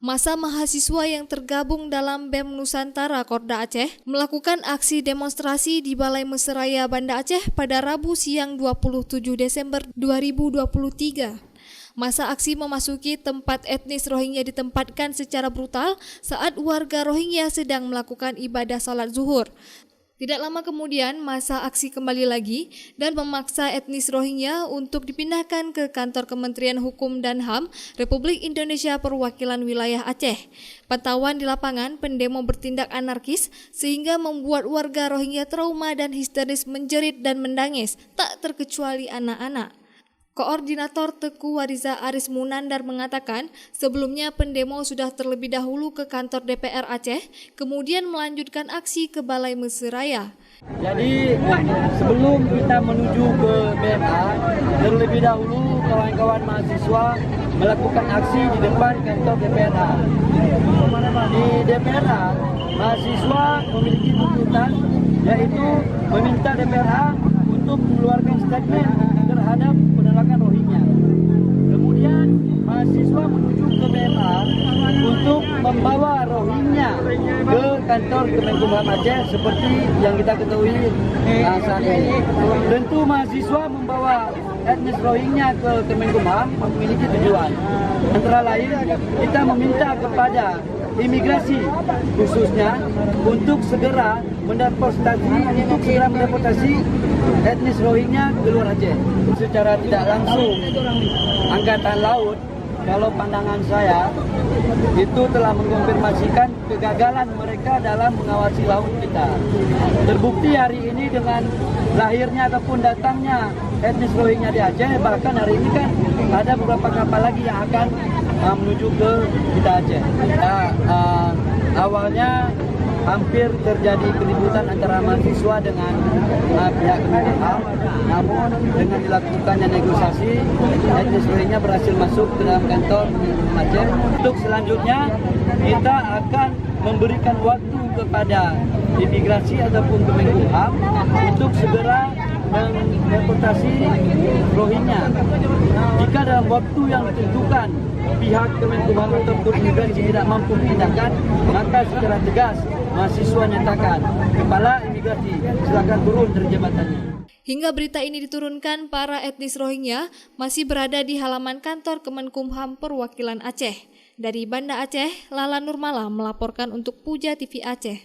Massa mahasiswa yang tergabung dalam BEM Nusantara Korda Aceh melakukan aksi demonstrasi di Balai Mesiraya Banda Aceh pada Rabu siang 27 Desember 2023. Masa aksi memasuki tempat etnis Rohingya ditempatkan secara brutal saat warga Rohingya sedang melakukan ibadah salat zuhur. Tidak lama kemudian, masa aksi kembali lagi dan memaksa etnis Rohingya untuk dipindahkan ke kantor Kementerian Hukum dan HAM Republik Indonesia Perwakilan Wilayah Aceh. Pantauan di lapangan, pendemo bertindak anarkis sehingga membuat warga Rohingya trauma dan histeris menjerit dan menangis, tak terkecuali anak-anak. Koordinator Teku Wariza Aris Munandar mengatakan sebelumnya pendemo sudah terlebih dahulu ke kantor DPR Aceh, kemudian melanjutkan aksi ke Balai Mesiraya. Jadi sebelum kita menuju ke BMA, terlebih dahulu kawan-kawan mahasiswa melakukan aksi di depan kantor DPRA. Di DPRA, mahasiswa memiliki tuntutan yaitu meminta DPRA untuk mengeluarkan statement terhadap penolakan Rohingya. Kemudian mahasiswa menuju ke BMA untuk membawa Rohingya ke kantor Kemenkumham Aceh seperti yang kita ketahui saat ini. Tentu mahasiswa membawa etnis Rohingya ke Kemenkumham memiliki tujuan. Antara lain kita meminta kepada imigrasi khususnya untuk segera mendeportasi etnis Rohingya ke luar Aceh. Secara tidak langsung, Angkatan Laut, kalau pandangan saya, itu telah mengkonfirmasikan kegagalan mereka dalam mengawasi laut kita. Terbukti hari ini dengan lahirnya ataupun datangnya etnis Rohingya di Aceh, bahkan hari ini kan ada beberapa kapal lagi yang akan menuju ke kita Aceh. Awalnya hampir terjadi keributan antara mahasiswa dengan pihak Kemenkumham, namun dengan dilakukannya negosiasi, etnis Rohingya berhasil masuk ke dalam kantor Kemenkumham Aceh. Untuk selanjutnya, kita akan memberikan waktu kepada imigrasi ataupun Kemenkumham untuk segera mendeportasi Rohingya. Jika dalam waktu yang ditentukan pihak Kemenkumham ataupun imigrasi tidak mampu memindahkan, maka secara tegas mahasiswa nyatakan kepala imigrasi silakan turun dari jabatannya. Hingga berita ini diturunkan, para etnis Rohingya masih berada di halaman kantor Kemenkumham Perwakilan Aceh. Dari Banda Aceh, Lala Nurmala melaporkan untuk Puja TV Aceh.